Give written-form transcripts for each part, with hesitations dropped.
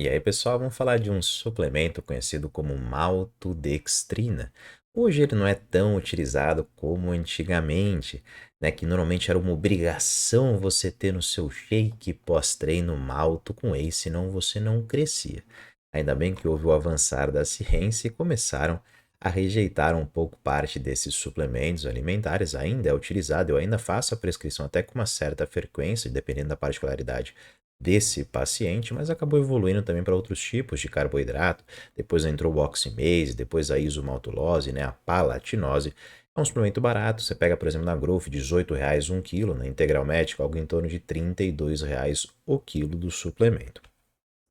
E aí, pessoal, vamos falar de um suplemento conhecido como maltodextrina. Hoje ele não é tão utilizado como antigamente, né? Que normalmente era uma obrigação você ter no seu shake pós-treino malto com whey, senão você não crescia. Ainda bem que houve o avançar da ciência e começaram a rejeitar um pouco parte desses suplementos alimentares. Ainda é utilizado, eu ainda faço a prescrição até com uma certa frequência, dependendo da particularidade desse paciente, mas acabou evoluindo também para outros tipos de carboidrato. Depois entrou o oximase, depois a isomaltulose, né, a palatinose. É um suplemento barato, você pega, por exemplo, na Growth, R$ 18 um quilo, na Integral Médico, algo em torno de R$ 32 o quilo do suplemento.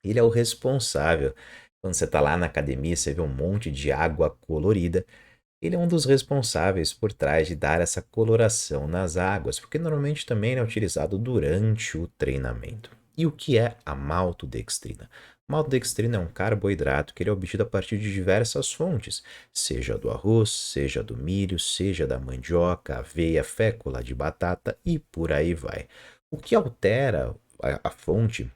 Ele é o responsável, quando você está lá na academia, você vê um monte de água colorida, ele é um dos responsáveis por trás de dar essa coloração nas águas, porque normalmente também é utilizado durante o treinamento. E o que é a maltodextrina? Maltodextrina é um carboidrato que ele é obtido a partir de diversas fontes, seja do arroz, seja do milho, seja da mandioca, aveia, fécula de batata e por aí vai. O que altera a fonte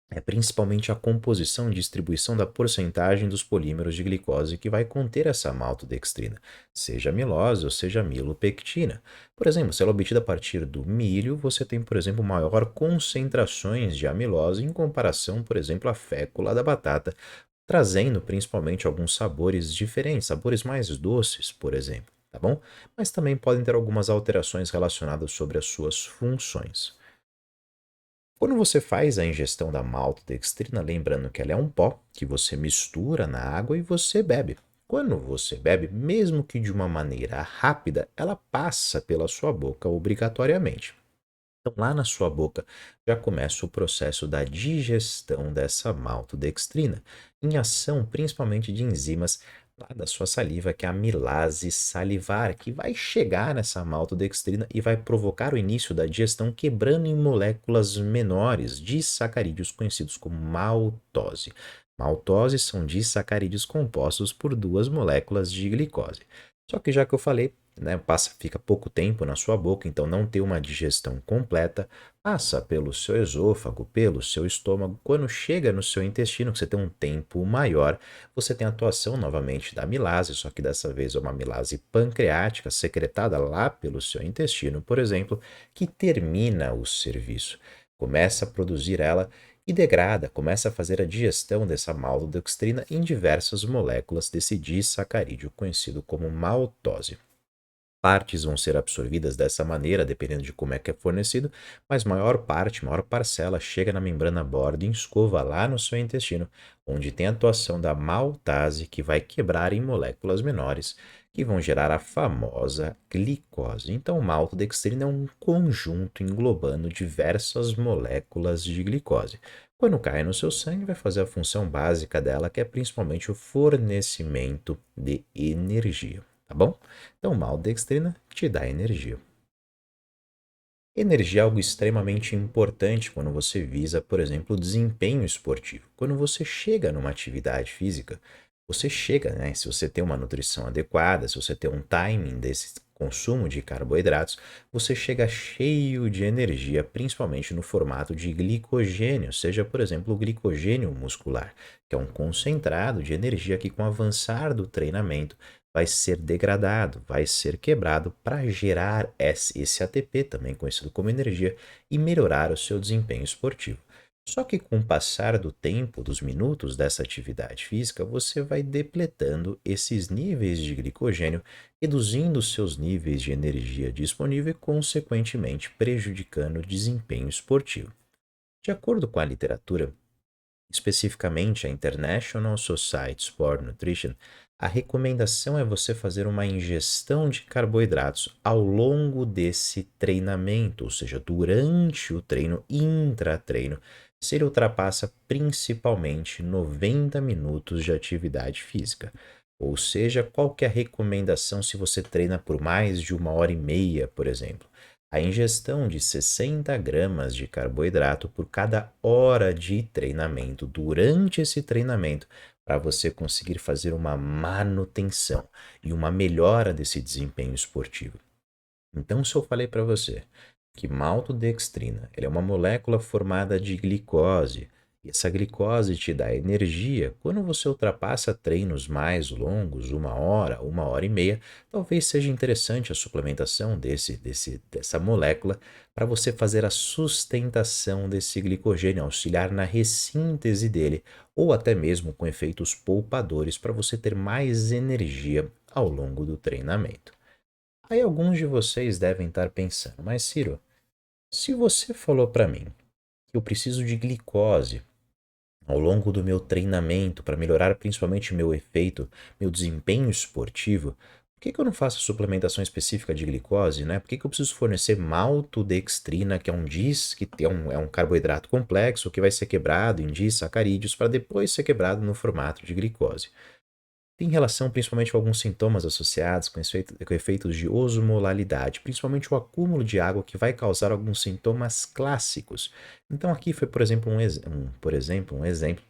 é principalmente a composição e distribuição da porcentagem dos polímeros de glicose que vai conter essa maltodextrina, seja amilose ou seja amilopectina. Por exemplo, se ela é obtida a partir do milho, você tem, por exemplo, maior concentrações de amilose em comparação, por exemplo, à fécula da batata, trazendo principalmente alguns sabores diferentes, sabores mais doces, por exemplo, tá bom? Mas também podem ter algumas alterações relacionadas sobre as suas funções. Quando você faz a ingestão da maltodextrina, lembrando que ela é um pó que você mistura na água e você bebe. Quando você bebe, mesmo que de uma maneira rápida, ela passa pela sua boca obrigatoriamente. Então, lá na sua boca já começa o processo da digestão dessa maltodextrina, em ação principalmente de enzimas lá da sua saliva, que é a amilase salivar, que vai chegar nessa maltodextrina e vai provocar o início da digestão, quebrando em moléculas menores de sacarídeos conhecidos como maltose. Maltose são disacarídeos compostos por duas moléculas de glicose. Só que já que eu falei, né, fica pouco tempo na sua boca, então não tem uma digestão completa, passa pelo seu esôfago, pelo seu estômago. Quando chega no seu intestino, que você tem um tempo maior, você tem a atuação novamente da amilase, só que dessa vez é uma amilase pancreática secretada lá pelo seu intestino, por exemplo, que termina o serviço. Começa a produzir ela e degrada, começa a fazer a digestão dessa maltodextrina em diversas moléculas desse disacarídeo conhecido como maltose. Partes vão ser absorvidas dessa maneira, dependendo de como é que é fornecido, mas maior parte, maior parcela chega na membrana borda e escova lá no seu intestino, onde tem a atuação da maltase que vai quebrar em moléculas menores, que vão gerar a famosa glicose. Então, maltodextrina é um conjunto englobando diversas moléculas de glicose. Quando cai no seu sangue, vai fazer a função básica dela, que é principalmente o fornecimento de energia, tá bom? Então, maltodextrina te dá energia. Energia é algo extremamente importante quando você visa, por exemplo, o desempenho esportivo. Quando você chega numa atividade física, você chega, né? Se você tem uma nutrição adequada, se você tem um timing desse consumo de carboidratos, você chega cheio de energia, principalmente no formato de glicogênio, seja, por exemplo, o glicogênio muscular, que é um concentrado de energia que, com o avançar do treinamento, vai ser degradado, vai ser quebrado para gerar esse ATP, também conhecido como energia, e melhorar o seu desempenho esportivo. Só que com o passar do tempo, dos minutos dessa atividade física, você vai depletando esses níveis de glicogênio, reduzindo os seus níveis de energia disponível e, consequentemente, prejudicando o desempenho esportivo. De acordo com a literatura, especificamente a International Society Sport Nutrition, a recomendação é você fazer uma ingestão de carboidratos ao longo desse treinamento, ou seja, durante o treino, intratreino, se ele ultrapassa principalmente 90 minutos de atividade física. Ou seja, qual que é a recomendação se você treina por mais de 1 hora e meia, por exemplo? A ingestão de 60 gramas de carboidrato por cada hora de treinamento, durante esse treinamento, para você conseguir fazer uma manutenção e uma melhora desse desempenho esportivo. Então, se eu falei para você que maltodextrina, ele é uma molécula formada de glicose E essa glicose te dá energia. Quando você ultrapassa treinos mais longos, 1 hora, 1 hora e meia, talvez seja interessante a suplementação dessa molécula para você fazer a sustentação desse glicogênio, auxiliar na ressíntese dele, ou até mesmo com efeitos poupadores para você ter mais energia ao longo do treinamento. Aí alguns de vocês devem estar pensando, mas Ciro, se você falou para mim que eu preciso de glicose ao longo do meu treinamento para melhorar principalmente meu efeito, meu desempenho esportivo, por que eu não faço suplementação específica de glicose, né? Por que eu preciso fornecer maltodextrina, que é um que é um carboidrato complexo que vai ser quebrado em disacarídeos para depois ser quebrado no formato de glicose? Tem relação principalmente com alguns sintomas associados com efeitos de osmolalidade, principalmente o acúmulo de água que vai causar alguns sintomas clássicos. Então aqui foi, por exemplo, um exemplo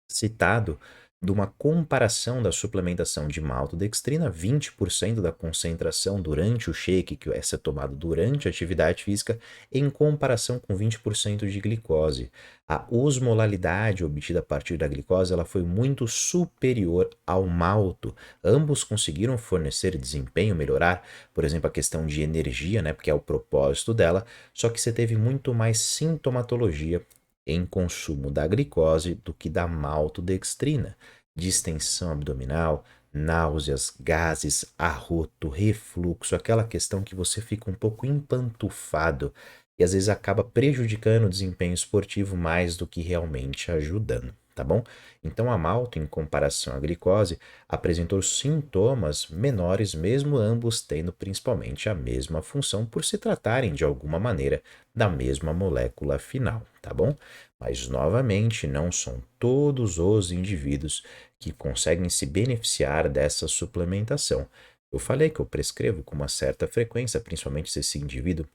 citado de uma comparação da suplementação de maltodextrina, 20% da concentração durante o shake, que vai ser tomado durante a atividade física, em comparação com 20% de glicose. A osmolalidade obtida a partir da glicose ela foi muito superior ao malto. Ambos conseguiram fornecer desempenho, melhorar, por exemplo, a questão de energia, né, porque é o propósito dela, só que você teve muito mais sintomatologia em consumo da glicose do que da maltodextrina, distensão abdominal, náuseas, gases, arroto, refluxo, aquela questão que você fica um pouco empantufado e às vezes acaba prejudicando o desempenho esportivo mais do que realmente ajudando, tá bom? Então a malto, em comparação à glicose, apresentou sintomas menores, mesmo ambos tendo principalmente a mesma função por se tratarem de alguma maneira da mesma molécula final, tá bom? Mas, novamente, não são todos os indivíduos que conseguem se beneficiar dessa suplementação. Eu falei que eu prescrevo com uma certa frequência, principalmente se esse indivíduo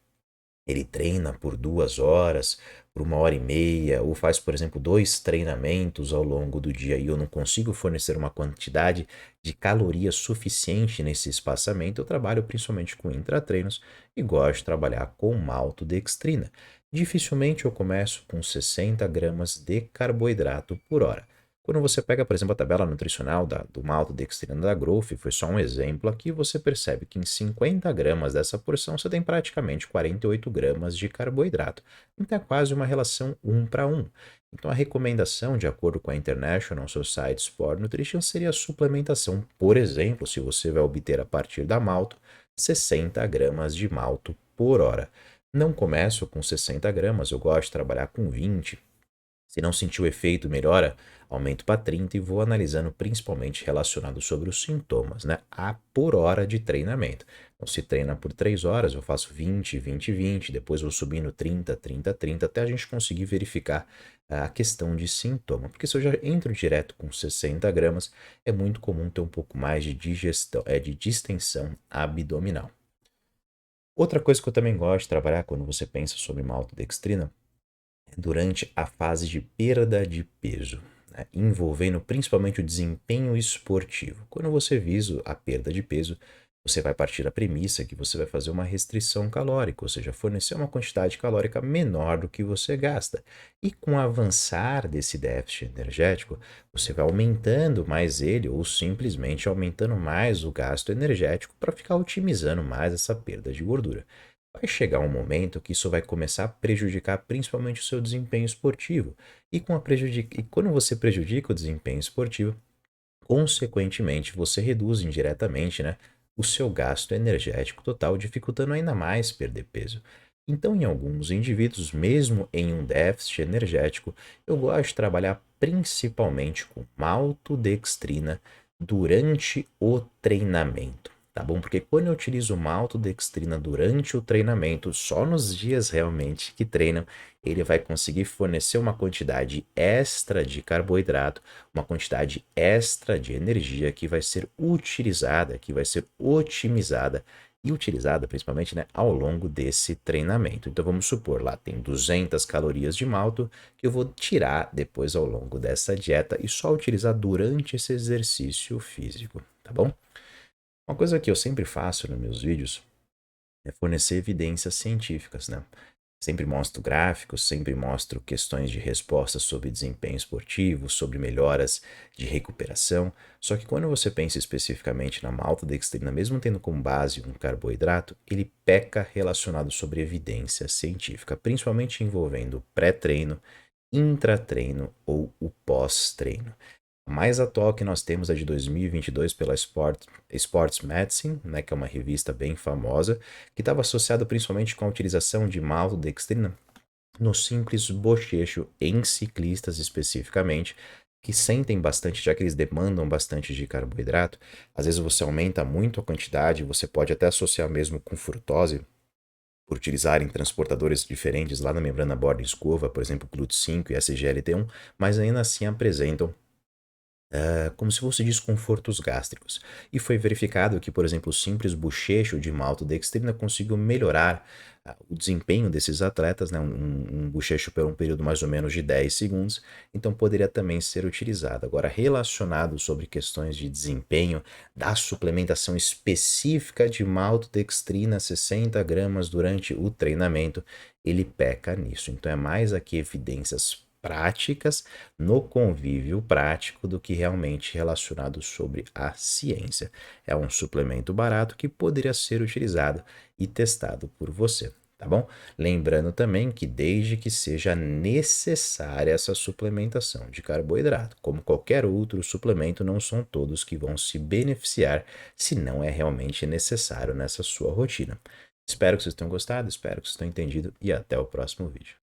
ele treina por 2 horas, por 1 hora e meia, ou faz, por exemplo, 2 treinamentos ao longo do dia e eu não consigo fornecer uma quantidade de calorias suficiente nesse espaçamento. Eu trabalho principalmente com intratreinos e gosto de trabalhar com maltodextrina. Dificilmente eu começo com 60 gramas de carboidrato por hora. Quando você pega, por exemplo, a tabela nutricional do maltodextrina da Growth, foi só um exemplo aqui, você percebe que em 50 gramas dessa porção você tem praticamente 48 gramas de carboidrato. Então é quase uma relação 1 para 1. Então a recomendação, de acordo com a International Society Sport Nutrition, seria a suplementação, por exemplo, se você vai obter a partir da malto, 60 gramas de malto por hora. Não começo com 60 gramas, eu gosto de trabalhar com 20. Se não sentiu efeito, melhora, aumento para 30 e vou analisando principalmente relacionado sobre os sintomas, né? A por hora de treinamento. Então, se treina por 3 horas, eu faço 20, 20, 20, depois vou subindo 30, 30, 30, até a gente conseguir verificar a questão de sintoma. Porque se eu já entro direto com 60 gramas, é muito comum ter um pouco mais de digestão, de distensão abdominal. Outra coisa que eu também gosto de trabalhar quando você pensa sobre maltodextrina durante a fase de perda de peso, né, envolvendo principalmente o desempenho esportivo. Quando você visa a perda de peso, você vai partir da premissa que você vai fazer uma restrição calórica, ou seja, fornecer uma quantidade calórica menor do que você gasta. E com o avançar desse déficit energético, você vai aumentando mais ele ou simplesmente aumentando mais o gasto energético para ficar otimizando mais essa perda de gordura. Vai chegar um momento que isso vai começar a prejudicar principalmente o seu desempenho esportivo. E quando você prejudica o desempenho esportivo, consequentemente, você reduz indiretamente, né, o seu gasto energético total, dificultando ainda mais perder peso. Então, em alguns indivíduos, mesmo em um déficit energético, eu gosto de trabalhar principalmente com maltodextrina durante o treinamento. Tá bom? Porque quando eu utilizo maltodextrina durante o treinamento, só nos dias realmente que treinam, ele vai conseguir fornecer uma quantidade extra de carboidrato, uma quantidade extra de energia que vai ser utilizada, que vai ser otimizada e utilizada principalmente, né, ao longo desse treinamento. Então vamos supor, lá tem 200 calorias de malto que eu vou tirar depois ao longo dessa dieta e só utilizar durante esse exercício físico, tá bom? Uma coisa que eu sempre faço nos meus vídeos é fornecer evidências científicas, né? Sempre mostro gráficos, sempre mostro questões de respostas sobre desempenho esportivo, sobre melhoras de recuperação. Só que quando você pensa especificamente na maltodextrina, mesmo tendo como base um carboidrato, ele peca relacionado sobre evidência científica, principalmente envolvendo pré-treino, intratreino ou o pós-treino. A mais atual que nós temos é de 2022 pela Sports Medicine, né, que é uma revista bem famosa, que estava associada principalmente com a utilização de maltodextrina no simples bochecho em ciclistas especificamente, que sentem bastante, já que eles demandam bastante de carboidrato. Às vezes você aumenta muito a quantidade, você pode até associar mesmo com frutose, por utilizarem transportadores diferentes lá na membrana borda escova, por exemplo, GLUT5 e SGLT1, mas ainda assim apresentam como se fosse desconfortos gástricos. E foi verificado que, por exemplo, o simples bochecho de maltodextrina conseguiu melhorar o desempenho desses atletas, né? Um bochecho por um período mais ou menos de 10 segundos, então poderia também ser utilizado. Agora, relacionado sobre questões de desempenho da suplementação específica de maltodextrina, 60 gramas durante o treinamento, ele peca nisso. Então é mais aqui evidências práticas no convívio prático do que realmente relacionado sobre a ciência. É um suplemento barato que poderia ser utilizado e testado por você, tá bom? Lembrando também que desde que seja necessária essa suplementação de carboidrato, como qualquer outro suplemento, não são todos que vão se beneficiar se não é realmente necessário nessa sua rotina. Espero que vocês tenham gostado, espero que vocês tenham entendido e até o próximo vídeo.